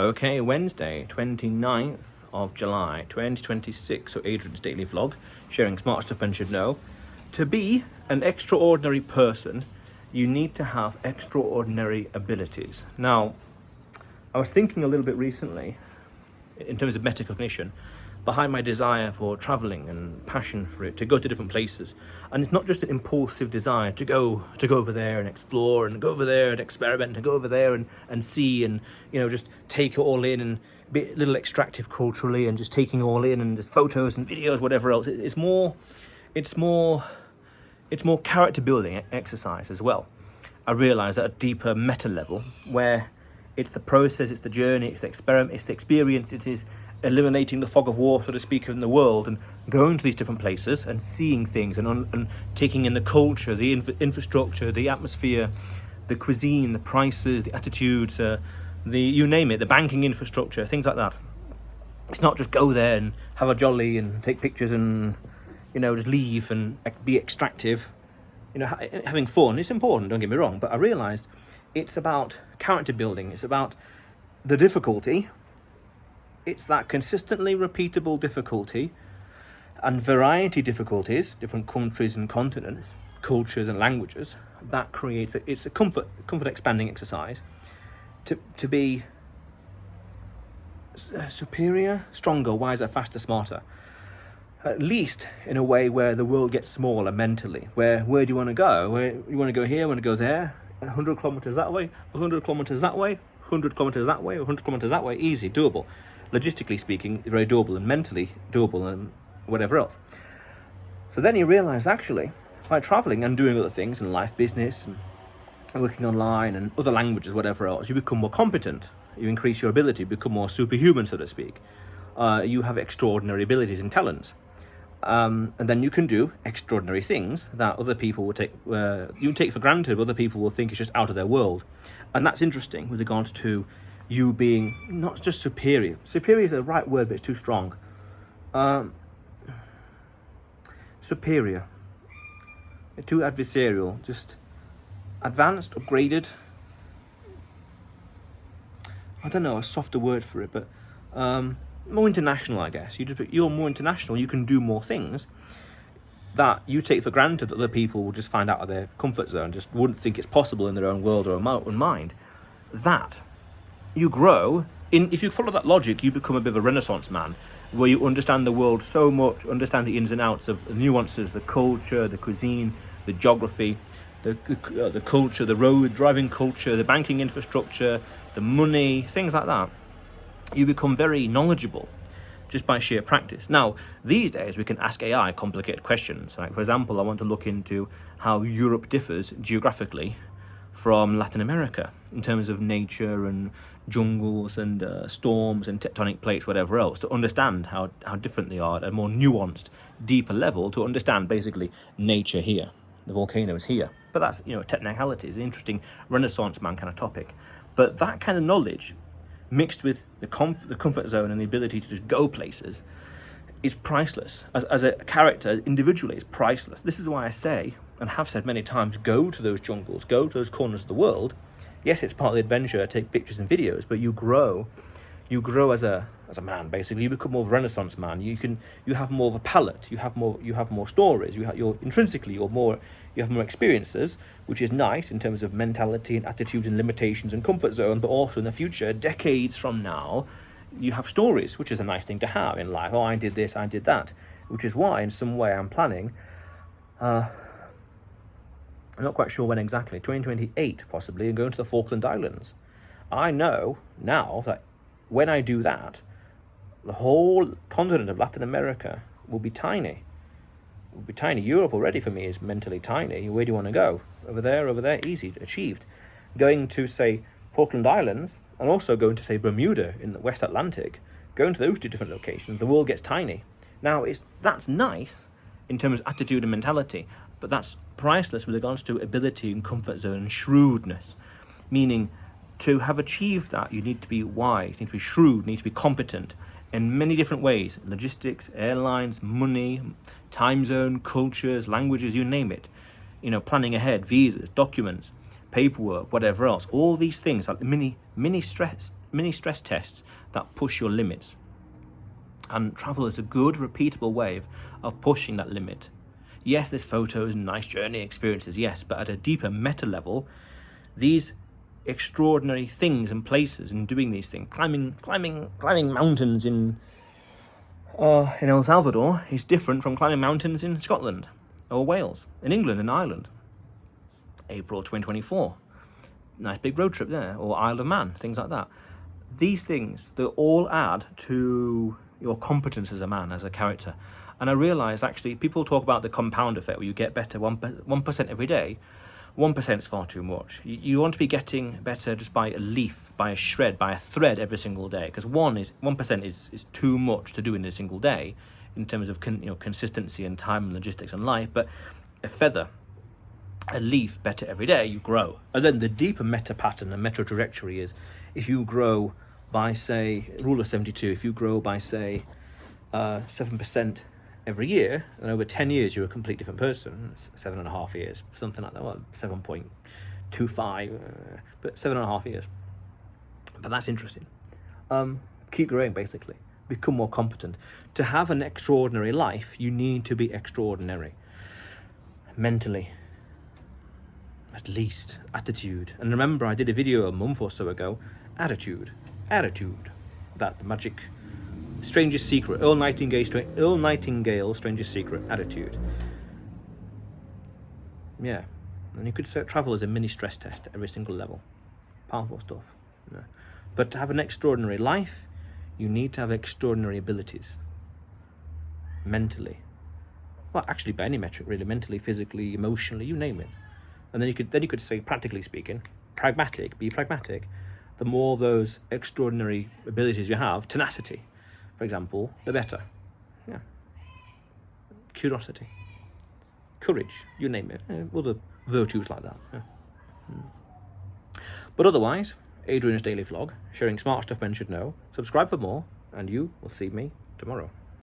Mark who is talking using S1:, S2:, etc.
S1: Okay, Wednesday, 29th of July, 2026. So Adrian's daily vlog, sharing smart stuff men should know. To be an extraordinary person, you need to have extraordinary abilities. Now, I was thinking a little bit recently, in terms of metacognition, behind my desire for traveling and passion for it, to go to different places. And it's not just an impulsive desire to go over there and explore and go over there and experiment and go over there and see and, just take it all in and be a little extractive culturally and just taking it all in and just photos and videos, whatever else. It's more character building exercise as well. I realize at a deeper meta level where it's the process, it's the journey, it's the experiment, it's the experience, it is eliminating the fog of war, so to speak, in the world and going to these different places and seeing things and taking in the culture, the infrastructure, the atmosphere, the cuisine, the prices, the attitudes, you name it, the banking infrastructure, things like that. It's not just go there and have a jolly and take pictures and, just leave and be extractive. Having fun is important, don't get me wrong, but I realized it's about character building. It's about the difficulty. It's that consistently repeatable difficulty and variety difficulties, different countries and continents, cultures and languages, that creates it's a comfort expanding exercise to be superior, stronger, wiser, faster, smarter. At least in a way where the world gets smaller mentally. Where do you want to go? Where you want to go here, want to go there? 100 kilometers that way, 100 kilometers that way, 100 kilometers that way, 100 kilometers that way, easy, doable. Logistically speaking, very doable, and mentally doable, and whatever else. So then you realize, actually, by traveling and doing other things in life, business, and working online, and other languages, whatever else, you become more competent. You increase your ability, become more superhuman, so to speak. You have extraordinary abilities and talents. And then you can do extraordinary things that other people will take for granted, but other people will think is just out of their world. And that's interesting with regards to you being not just superior. Superior is the right word, but it's too strong. Superior. Too adversarial. Just advanced, upgraded. I don't know a softer word for it, but more international, I guess. You're more international. You can do more things that you take for granted that other people will just find out of their comfort zone, just wouldn't think it's possible in their own world or own mind. That you grow in. If you follow that logic, you become a bit of a Renaissance man, where you understand the world so much, understand the ins and outs of the nuances, the culture, the cuisine, the geography, the culture, the road driving culture, the banking infrastructure, the money, things like that. You become very knowledgeable just by sheer practice. Now, these days we can ask AI complicated questions. Like, for example, I want to look into how Europe differs geographically from Latin America in terms of nature and jungles and storms and tectonic plates, whatever else, to understand how different they are at a more nuanced, deeper level, to understand basically nature here, the volcanoes here. But that's, technicality is an interesting Renaissance man kind of topic. But that kind of knowledge, mixed with the comfort zone and the ability to just go places, is priceless. As a character, individually, it's priceless. This is why I say, and have said many times, go to those jungles, go to those corners of the world. Yes, it's part of the adventure, take pictures and videos, but you grow as a man, basically. You become more of a Renaissance man. You have more of a palette, you have more stories, you have more experiences, which is nice in terms of mentality and attitudes and limitations and comfort zone, but also in the future, decades from now, you have stories, which is a nice thing to have in life. Oh, I did this, I did that, which is why in some way I'm planning, I'm not quite sure when exactly, 2028 possibly, and going to the Falkland Islands. I know now that when I do that, the whole continent of Latin America will be tiny. Europe already for me is mentally tiny. Where do you want to go? Over there, easy, achieved. Going to, say, Falkland Islands, and also going to, say, Bermuda in the West Atlantic, going to those two different locations, the world gets tiny. Now, that's nice in terms of attitude and mentality, but that's priceless with regards to ability and comfort zone and shrewdness. Meaning, to have achieved that, you need to be wise, you need to be shrewd, you need to be competent in many different ways. Logistics, airlines, money, time zone, cultures, languages, you name it. Planning ahead, visas, documents, paperwork, whatever else. All these things, like mini mini stress tests that push your limits. And travel is a good, repeatable way of pushing that limit. Yes, there's photos and nice journey experiences, yes, but at a deeper meta level, these extraordinary things and places and doing these things, climbing mountains in El Salvador is different from climbing mountains in Scotland or Wales, in England and Ireland. April 2024, nice big road trip there, or Isle of Man, things like that. These things, they all add to your competence as a man, as a character. And I realised, actually, people talk about the compound effect, where you get better 1% every day. 1% is far too much. You want to be getting better just by a leaf, by a shred, by a thread every single day, because 1% is too much to do in a single day in terms of consistency and time and logistics and life. But a feather, a leaf, better every day, you grow. And then the deeper meta pattern, the meta trajectory is, if you grow by, say, rule of 72, if you grow by, say, 7% every year, and over 10 years you're a completely different person, 7.5 years, something like that, well, 7.25, but 7.5 years. But that's interesting. Keep growing, basically. Become more competent. To have an extraordinary life, you need to be extraordinary. Mentally, at least. Attitude. And remember, I did a video a month or so ago, attitude. That the magic strangest secret, Earl Nightingale strangest secret, attitude. Yeah. And you could say travel is a mini stress test at every single level. Powerful stuff. Yeah. But to have an extraordinary life, you need to have extraordinary abilities. Mentally. Well, actually by any metric really, mentally, physically, emotionally, you name it. And then you could say, practically speaking, be pragmatic. The more those extraordinary abilities you have, tenacity, for example, the better. Yeah. Curiosity, courage, you name it. Other virtues like that. Yeah. But otherwise, Adrian's Daily Vlog, sharing smart stuff men should know. Subscribe for more, and you will see me tomorrow.